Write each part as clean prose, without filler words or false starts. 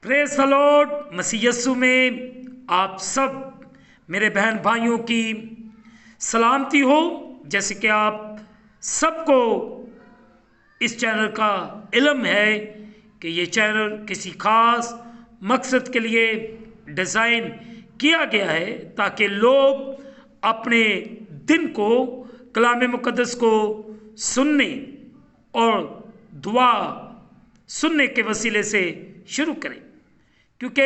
Praise the lord. मसीह यीशु में आप सब मेरे बहन भाइयों की सलामती हो। जैसे कि आप सबको इस चैनल का इल्म है कि ये चैनल किसी खास मकसद के लिए डिज़ाइन किया गया है ताकि लोग अपने दिन को कलाम मुक़द्दस को सुनने और दुआ सुनने के वसीले से शुरू करें, क्योंकि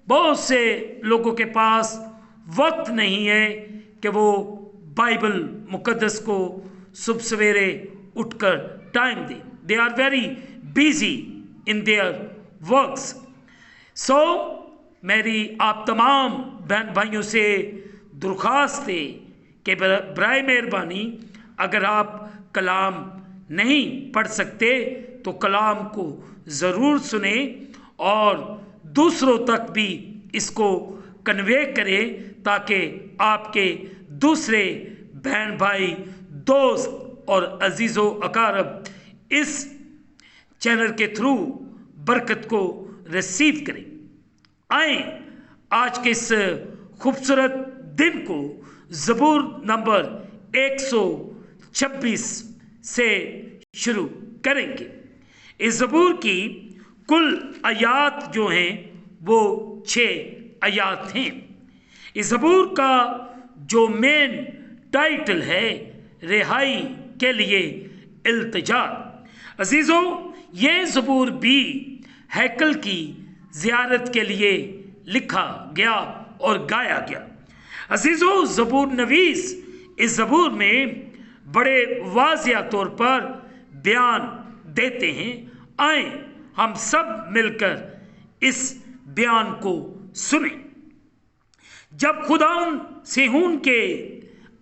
बहुत से लोगों के पास वक्त नहीं है कि वो बाइबल मुक़द्दस को सुबह सवेरे उठकर टाइम दें। They are very busy in their works. So मेरी आप तमाम बहन भाइयों से दरख्वास्त है कि बराए मेहरबानी अगर आप कलाम नहीं पढ़ सकते तो कलाम को ज़रूर सुने और दूसरों तक भी इसको कन्वे करें ताकि आपके दूसरे बहन भाई, दोस्त और अजीज़ो अकारब इस चैनल के थ्रू बरकत को रिसीव करें। आए आज के इस खूबसूरत दिन को ज़बूर नंबर 126 से शुरू करेंगे। इस ज़बूर की कुल आयात जो हैं वो 6 आयात हैं। इस ज़बूर का जो मेन टाइटल है रिहाई के लिए इल्तिजा। अजीज़ों, ये ज़बूर भी हैकल की ज़ियारत के लिए लिखा गया और गाया गया। अजीज़ों, ज़बूर नवीस इस ज़बूर में बड़े वाज़िया तौर पर बयान देते हैं। आए हम सब मिलकर इस बयान को सुने। जब खुदावन सेहून के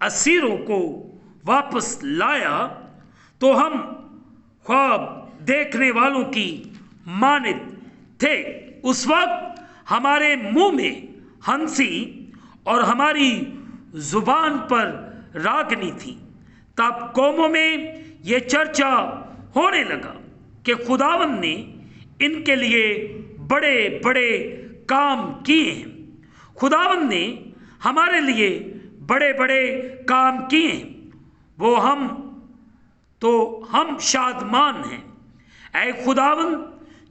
असीरों को वापस लाया तो हम ख्वाब देखने वालों की मानित थे। उस वक्त हमारे मुंह में हंसी और हमारी जुबान पर रागनी थी। तब कौमों में यह चर्चा होने लगा कि खुदावन ने इनके लिए बड़े बड़े काम किए हैं। खुदावन ने हमारे लिए बड़े बड़े काम किए हैं, वो हम शादमान हैं। ऐ खुदावन,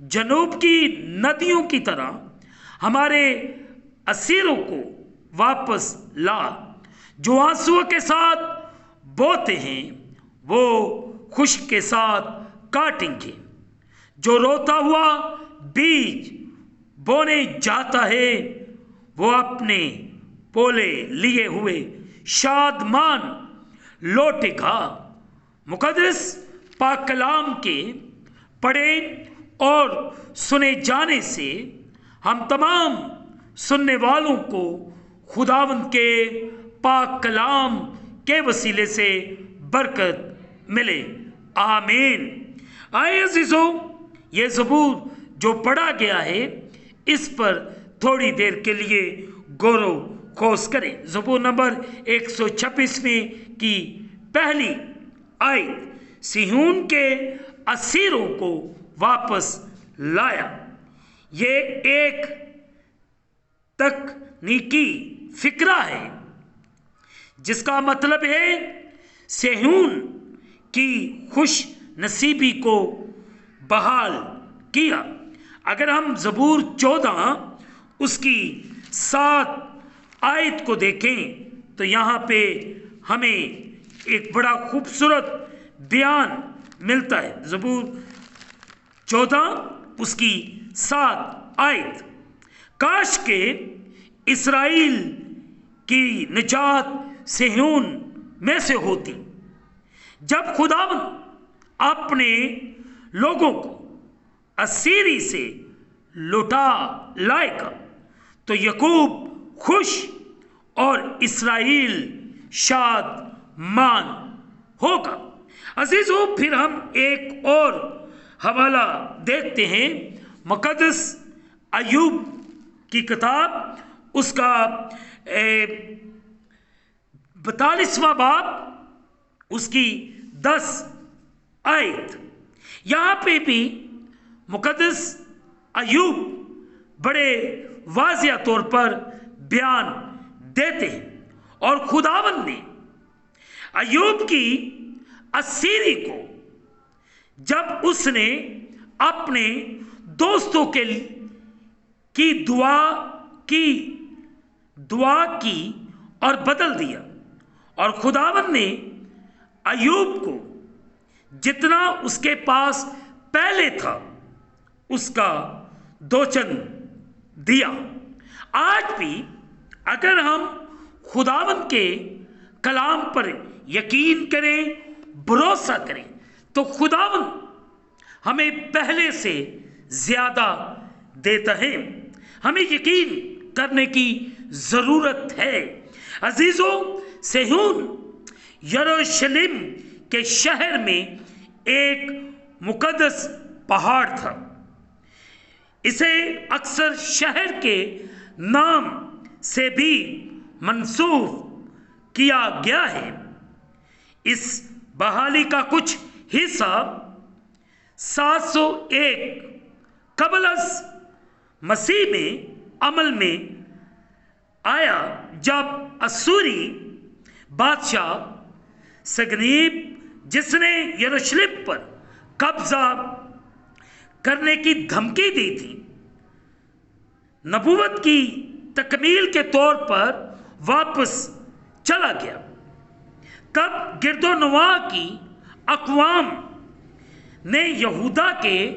जनूब की नदियों की तरह हमारे असीरों को वापस ला। जो आंसुओं के साथ बोते हैं वो खुश के साथ काटेंगे। जो रोता हुआ बीज बोने जाता है वो अपने पोले लिए हुए शादमान लौटेगा। मुक़द्दस पाक कलाम के पढ़े और सुने जाने से हम तमाम सुनने वालों को खुदावंद के पाक कलाम के वसीले से बरकत मिले। आमीन। आए अजीज़ों, ये ज़बूर जो पढ़ा गया है इस पर थोड़ी देर के लिए गौर खोज करें। ज़बूर नंबर 126 में की पहली आयत सिहून के असीरों को वापस लाया। ये एक तकनीकी फिक्रा है जिसका मतलब है सिहून की खुश नसीबी को बहाल किया। अगर हम ज़बूर 14 उसकी 7 आयत को देखें तो यहाँ पे हमें एक बड़ा खूबसूरत बयान मिलता है। ज़बूर 14 उसकी 7 आयत, काश के इस्राएल की निजात सिहून में से होती। जब खुदावन अपने लोगों को असीरी से लौटा लाएगा तो याकूब खुश और इस्राएल शादमान होगा। अजीज़ों, फिर हम एक और हवाला देखते हैं। मुक़द्दस अय्यूब की किताब उसका 42वां बाब उसकी 10 आयत। यहाँ पे भी मुक़द्दस अय्यूब बड़े वाजिया तौर पर बयान देते हैं। और खुदावंद ने अय्यूब की असीरी को जब उसने अपने दोस्तों की दुआ की और बदल दिया। और खुदावंद ने अय्यूब को जितना उसके पास पहले था उसका दोचन दिया। आज भी अगर हम खुदावंद के कलाम पर यकीन करें, भरोसा करें, तो खुदावंद हमें पहले से ज्यादा देता है। हमें यकीन करने की जरूरत है। अजीजों, सेहून यरूशलेम के शहर में एक मुकद्दस पहाड़ था। इसे अक्सर शहर के नाम से भी मंसूब किया गया है। इस बहाली का कुछ हिस्सा 701 कबलस मसीह में अमल में आया, जब असूरी बादशाह सगनीब, जिसने यरूशलेम पर कब्जा करने की धमकी दी थी, नबूवत की तकमील के तौर पर वापस चला गया। तब गिरदोनवा की अक़वाम ने यहूदा के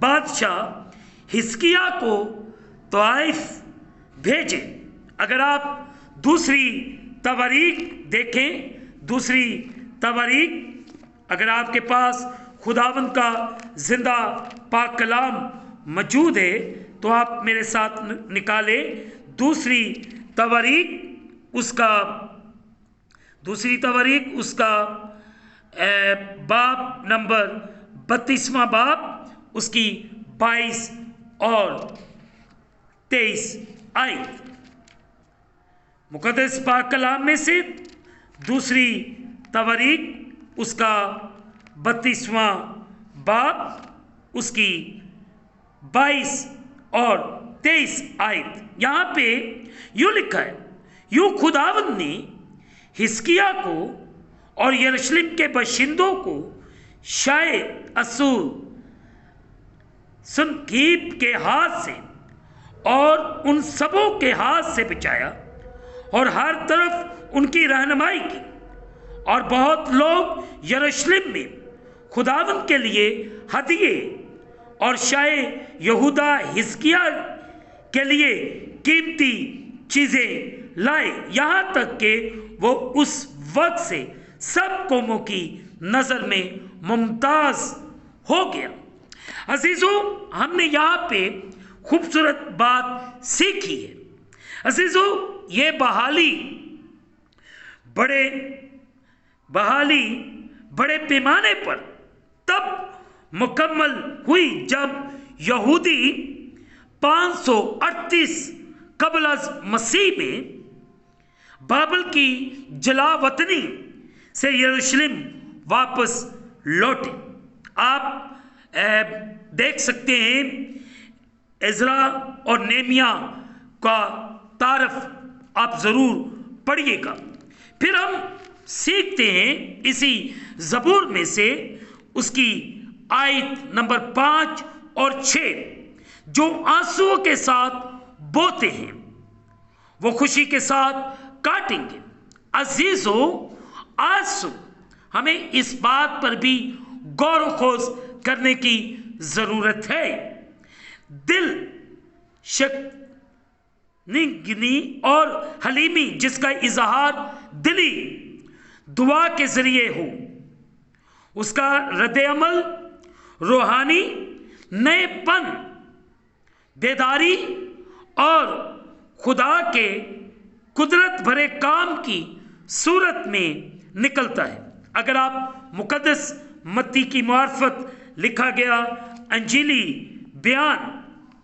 बादशाह हिजकिय्याह को तवाइफ भेजे। अगर आप दूसरी तवारीख देखें, दूसरी तवारीख, अगर आपके पास खुदावंद का जिंदा पाक कलाम मौजूद है तो आप मेरे साथ निकालें दूसरी तवारीख, उसका बाब नंबर 32वां बाब, उसकी 22 और 23 आयत। मुकद्दस पाक कलाम में से दूसरी तवारीख, उसका 32वां बाब, उसकी 22 और 23 आयत। यहाँ पे यूँ लिखा है, यूँ खुदावंद ने हिजकिय्याह को और यरूशलेम के बाशिंदों को शायद असूर सनकीब के हाथ से और उन सबों के हाथ से बचाया और हर तरफ उनकी रहनुमाई की। और बहुत लोग यरूशलेम में खुदावंद के लिए हदिये और शायद यहूदा हिजकिय्याह के लिए कीमती चीज़ें लाए, यहाँ तक कि वो उस वक्त से सब कौमों की नज़र में मुमताज़ हो गया। अजीज़ों, हमने यहाँ पे खूबसूरत बात सीखी है। अजीज़ों, ये बहाली बड़े पैमाने पर तब मुकम्मल हुई जब यहूदी 538 कबल मसीह में बाबल की जलावतनी से यरूशलेम वापस लौटे। आप देख सकते हैं इज़रा और नेहमिया का तारफ आप ज़रूर पढ़िएगा। फिर हम सीखते हैं इसी ज़बूर में से उसकी आयत नंबर 5 और 6, जो आंसुओं के साथ बोते हैं वो खुशी के साथ काटेंगे। अजीजों, आंसू, हमें इस बात पर भी गौर खोज करने की ज़रूरत है। दिल शक्निगनी और हलीमी, जिसका इजहार दिली दुआ के ज़रिए हो, उसका रद्द-ए-अमल रूहानी नएपन, बेदारी और खुदा के कुदरत भरे काम की सूरत में निकलता है। अगर आप मुकद्दस मत्ती की मार्फत लिखा गया अंजीली बयान,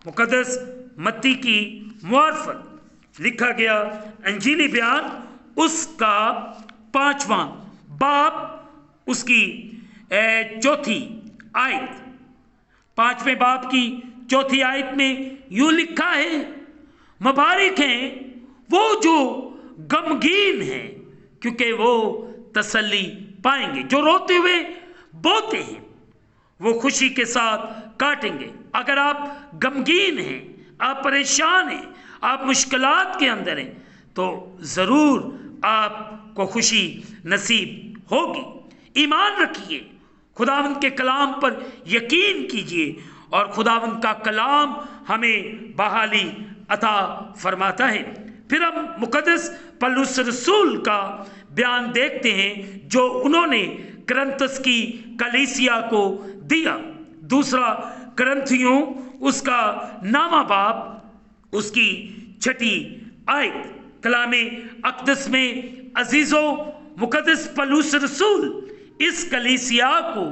मुकद्दस मत्ती की मार्फत लिखा गया अंजीली बयान, उसका 5वां बाब, उसकी 4थी आयत, 5वें बाब की चौथी आयत में यूं लिखा है, मुबारक हैं वो जो गमगीन हैं क्योंकि वो तसल्ली पाएंगे। जो रोते हुए बोते हैं वो खुशी के साथ काटेंगे। अगर आप गमगीन हैं, आप परेशान हैं, आप मुश्किलात के अंदर हैं, तो ज़रूर आपको खुशी नसीब होगी। ईमान रखिए, खुदावंद के कलाम पर यकीन कीजिए और खुदावंद का कलाम हमें बहाली अता फरमाता है। फिर हम मुकद्दस पौलुस रसूल का बयान देखते हैं जो उन्होंने कुरिन्थुस की कलीसिया को दिया। दूसरा कुरिन्थियों उसका नामा बाब उसकी 6 आयत कलामे अक़दस में अजीज़ो मुकद्दस पौलुस रसूल इस कलीसिया को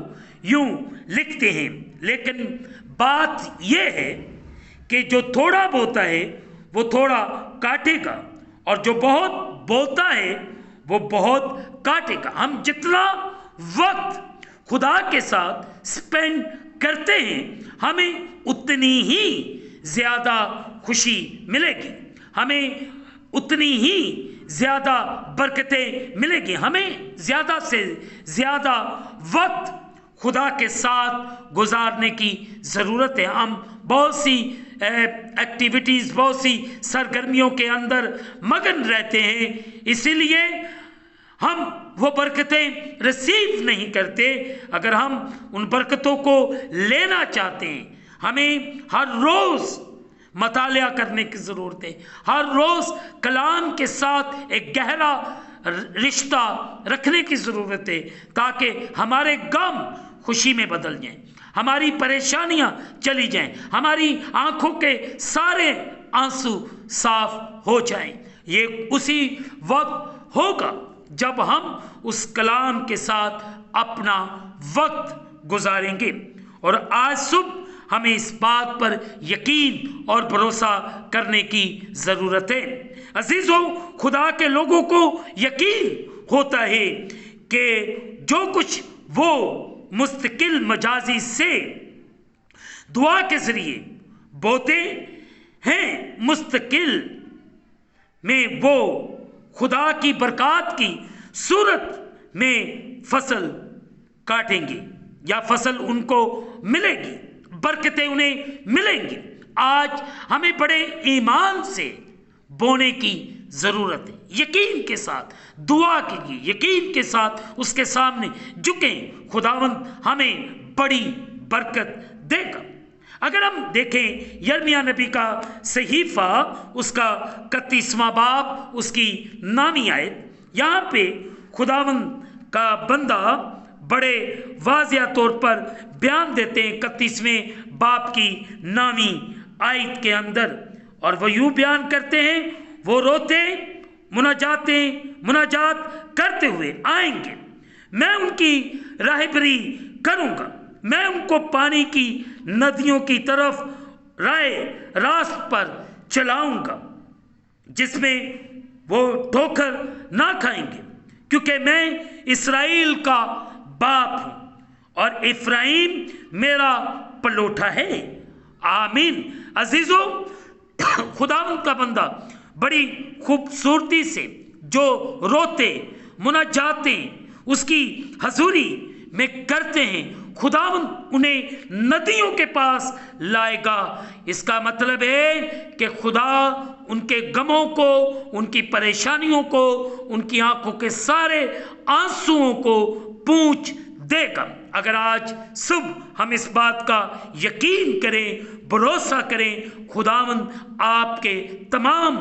यूं लिखते हैं, लेकिन बात यह है कि जो थोड़ा बोता है वो थोड़ा काटेगा और जो बहुत बोता है वो बहुत काटेगा। हम जितना वक्त खुदा के साथ स्पेंड करते हैं हमें उतनी ही ज़्यादा खुशी मिलेगी, हमें उतनी ही ज़्यादा बरकतें मिलेगी। हमें ज़्यादा से ज़्यादा वक्त खुदा के साथ गुजारने की ज़रूरत है। हम बहुत सी एक्टिविटीज़, बहुत सी सरगर्मियों के अंदर मगन रहते हैं, इसीलिए हम वो बरकतें रिसीव नहीं करते। अगर हम उन बरकतों को लेना चाहते हैं हमें हर रोज़ मतालिया करने की ज़रूरत है, हर रोज़ कलाम के साथ एक गहरा रिश्ता रखने की ज़रूरत है ताकि हमारे गम खुशी में बदल जाएं, हमारी परेशानियां चली जाएं, हमारी आंखों के सारे आंसू साफ हो जाएं। ये उसी वक्त होगा जब हम उस कलाम के साथ अपना वक्त गुजारेंगे। और आज सुबह हमें इस बात पर यकीन और भरोसा करने की ज़रूरत है। अजीज़ों, खुदा के लोगों को यकीन होता है कि जो कुछ वो मुस्तकिल मजाजी से दुआ के ज़रिए बोते हैं, मुस्तकिल में वो खुदा की बरकत की सूरत में फसल काटेंगे या फसल उनको मिलेगी, बरकतें उन्हें मिलेंगी। आज हमें बड़े ईमान से बोने की ज़रूरत है, यकीन के साथ दुआ कीजिए, यकीन के साथ उसके सामने झुकें, खुदावंद हमें बड़ी बरकत देगा। अगर हम देखें यिर्मयाह नबी का सहीफा उसका 31वां बाब उसकी 9वीं आयत, यहाँ पे खुदावंद का बंदा बड़े वाज़िया तौर पर बयान देते हैं 31वें बाब की 9वीं आयत के अंदर, और वो यूँ बयान करते हैं, वो रोते मुनाजात करते हुए आएंगे, मैं उनकी राहबरी करूँगा, मैं उनको पानी की नदियों की तरफ रास्त पर चलाऊँगा जिसमें वो ठोकर ना खाएंगे, क्योंकि मैं इस्राएल का बाप हूँ और इफ्राइम मेरा पलोठा है। आमीन। अजीज़ों, खुदावंद का बंदा बड़ी खूबसूरती से जो रोते मुनाजाते उसकी हजूरी में करते हैं, खुदावंद उन्हें नदियों के पास लाएगा। इसका मतलब है कि खुदा उनके गमों को, उनकी परेशानियों को, उनकी आंखों के सारे आंसुओं को पूंछ देगा। अगर आज सुबह हम इस बात का यकीन करें, भरोसा करें, खुदावंद आपके तमाम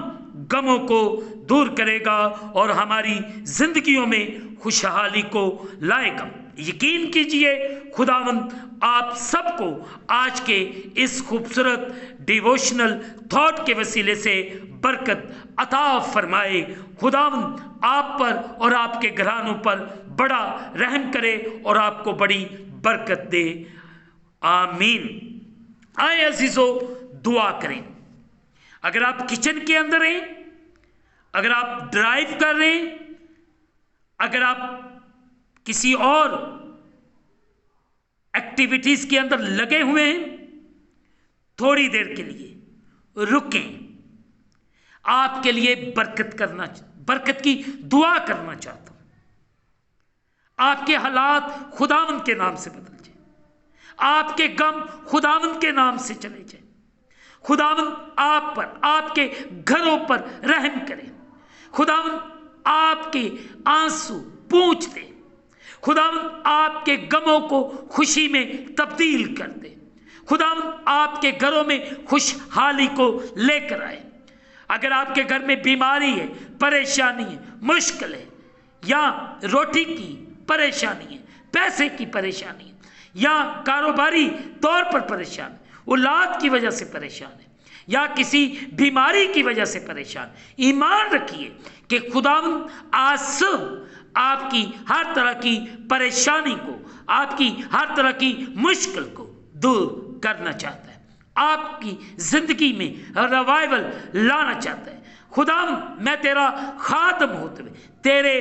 गमों को दूर करेगा और हमारी जिंदगियों में खुशहाली को लाएगा। यकीन कीजिए, खुदावंद आप सबको आज के इस खूबसूरत डिवोशनल थॉट के वसीले से बरकत अता फरमाए। खुदावंद आप पर और आपके घरानों पर बड़ा रहम करे और आपको बड़ी बरकत दे। आमीन। आए अजीजों, दुआ करें। अगर आप किचन के अंदर हैं, अगर आप ड्राइव कर रहे हैं, अगर आप किसी और एक्टिविटीज के अंदर लगे हुए हैं, थोड़ी देर के लिए रुकें। आपके लिए बरकत की दुआ करना चाहता हूं। आपके हालात खुदावंद के नाम से बदल जाए, आपके गम खुदावंद के नाम से चले जाए। खुदावंद आप पर, आपके घरों पर रहम करे। खुदावंद आपके आंसू पोंछ दे। खुदावंद आपके गमों को खुशी में तब्दील कर दे। खुदावंद आपके घरों में खुशहाली को लेकर आए। अगर आपके घर में बीमारी है, परेशानी है, मुश्किल है, या रोटी की परेशानी है, पैसे की परेशानी है, या कारोबारी तौर पर परेशान है, औलाद की वजह से परेशान है, या किसी बीमारी की वजह से परेशान, ईमान रखिए कि खुदावंद आज आपकी हर तरह की परेशानी को, आपकी हर तरह की मुश्किल को दूर करना चाहता है। आपकी जिंदगी में रिवाइवल लाना चाहता है। खुदावंद मैं तेरा खादम होते हुए तेरे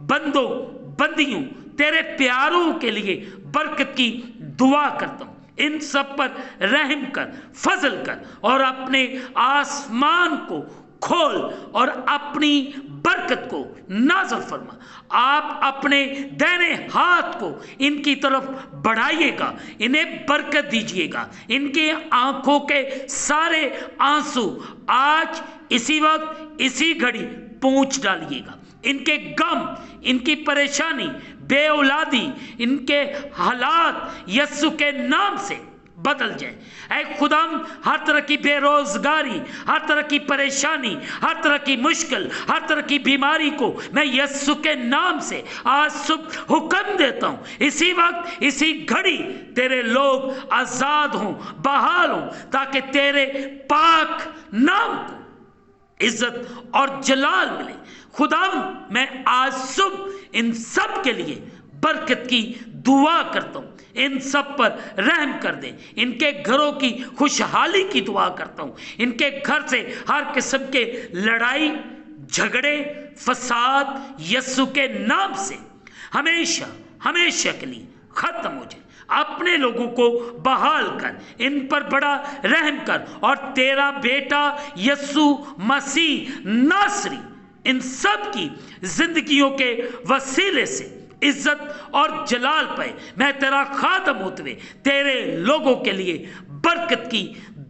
बंदों, बंदियों, तेरे प्यारों के लिए बरकत की दुआ करता हूं। इन सब पर रहम कर, फजल कर, और अपने आसमान को खोल और अपनी बरकत को नाज़िल फरमा। आप अपने दाहिने हाथ को इनकी तरफ बढ़ाइएगा, इन्हें बरकत दीजिएगा। इनकी आंखों के सारे आंसू आज इसी वक्त, इसी घड़ी पोंछ डालिएगा। इनके गम, इनकी परेशानी, बेऔलादी, इनके हालात यीशु के नाम से बदल जाए। ऐ खुदाम, हर तरह की बेरोजगारी, हर तरह की परेशानी, हर तरह की मुश्किल, हर तरह की बीमारी को मैं यीशु के नाम से आज सुबह हुक्म देता हूं। इसी वक्त, इसी घड़ी तेरे लोग आजाद हों, बहाल हों, ताकि तेरे पाक नाम को इज्जत और जलाल मिले। खुदाम मैं आज सुबह इन सब के लिए बरकत की दुआ करता हूं। इन सब पर रहम कर दे। इनके घरों की खुशहाली की दुआ करता हूं। इनके घर से हर किस्म के लड़ाई, झगड़े, फसाद यीशु के नाम से हमेशा हमेशा के लिए खत्म हो जाए। अपने लोगों को बहाल कर, इन पर बड़ा रहम कर, और तेरा बेटा यीशु मसीह नासरी इन सब की जिंदगियों के वसीले से इज्जत और जलाल पाए। मैं तेरा खादम होते हुए तेरे लोगों के लिए बरकत की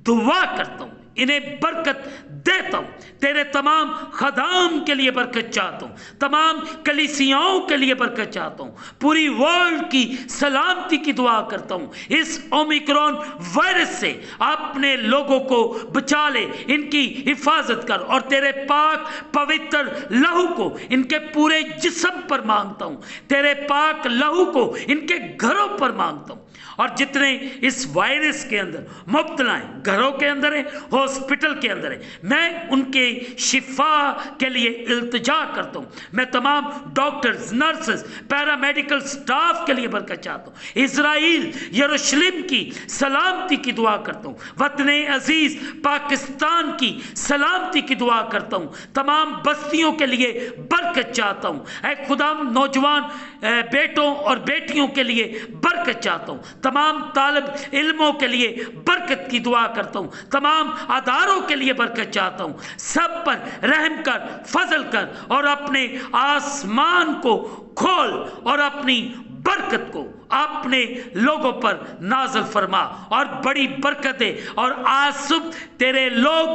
दुआ करता हूं, इन्हें बरकत देता हूं। तेरे तमाम खदाम के लिए बरकत चाहता हूं, तमाम कलीसियाओं के लिए बरकत चाहता हूं, पूरी वर्ल्ड की सलामती की दुआ करता हूं। इस ओमिक्रॉन वायरस से अपने लोगों को बचा ले, इनकी हिफाजत कर, और तेरे पाक पवित्र लहू को इनके पूरे जिस्म पर मांगता हूं। तेरे पाक लहू को इनके घरों पर मांगता हूं। और जितने इस वायरस के अंदर मुब्तला हैं, घरों के अंदर है, हॉस्पिटल के अंदर है, मैं उनके शिफा के लिए इल्तिजा करता हूँ। मैं तमाम डॉक्टर्स, नर्सेस, पैरामेडिकल स्टाफ के लिए बरकत चाहता हूँ। इजराइल, यरूशलेम की सलामती की दुआ करता हूँ। वतन अजीज पाकिस्तान की सलामती की दुआ करता हूँ। तमाम बस्तियों के लिए बरकत चाहता हूँ। ऐ खुदा, नौजवान बेटों और बेटियों के लिए बरकत चाहता हूँ। तमाम तालिब इल्मों के लिए बरकत की दुआ करता हूँ। तमाम अदारों के लिए बरकत चाहता हूँ। सब पर रहम कर, फजल कर, और अपने आसमान को खोल और अपनी बरकत को अपने लोगों पर नाज़िल फरमा, और बड़ी बरकत दे। और आज सुबह तेरे लोग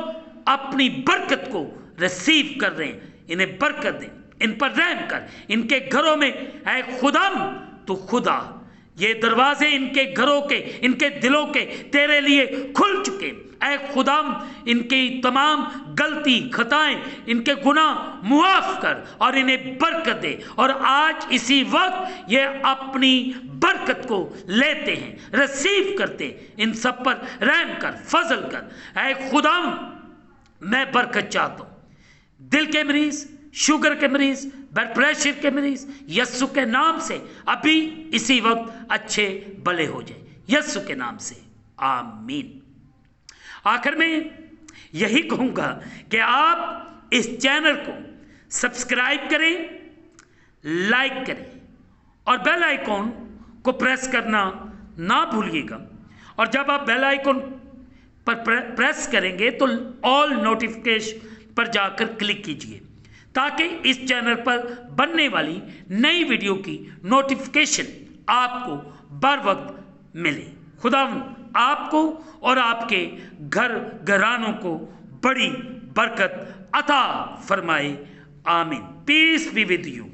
अपनी बरकत को रिसीव कर रहे हैं, इन्हें बरकत दे, इन पर रहम कर। इनके घरों में ऐ खुदाम तो खुदा, ये दरवाजे इनके घरों के, इनके दिलों के तेरे लिए खुल चुके। ऐ खुदाम, इनकी तमाम गलती, खताएं, इनके गुनाह मुआफ कर और इन्हें बरकत दे। और आज इसी वक्त ये अपनी बरकत को लेते हैं, रिसीव करते। इन सब पर रहम कर, फजल कर। ऐ खुदाम, मैं बरकत चाहता हूँ। दिल के मरीज, शुगर के मरीज, ब्लड प्रेशर के मरीज, यीशु के नाम से अभी इसी वक्त अच्छे भले हो जाए, यीशु के नाम से, आमीन। आखिर में यही कहूँगा कि आप इस चैनल को सब्सक्राइब करें, लाइक करें, और बेल आइकॉन को प्रेस करना ना भूलिएगा। और जब आप बेल आइकॉन पर प्रेस करेंगे तो ऑल नोटिफिकेशन पर जाकर क्लिक कीजिए ताकि इस चैनल पर बनने वाली नई वीडियो की नोटिफिकेशन आपको बर वक्त मिले। खुदा आपको और आपके घर घरानों को बड़ी बरकत अता फरमाए। आमीन। Peace be with you.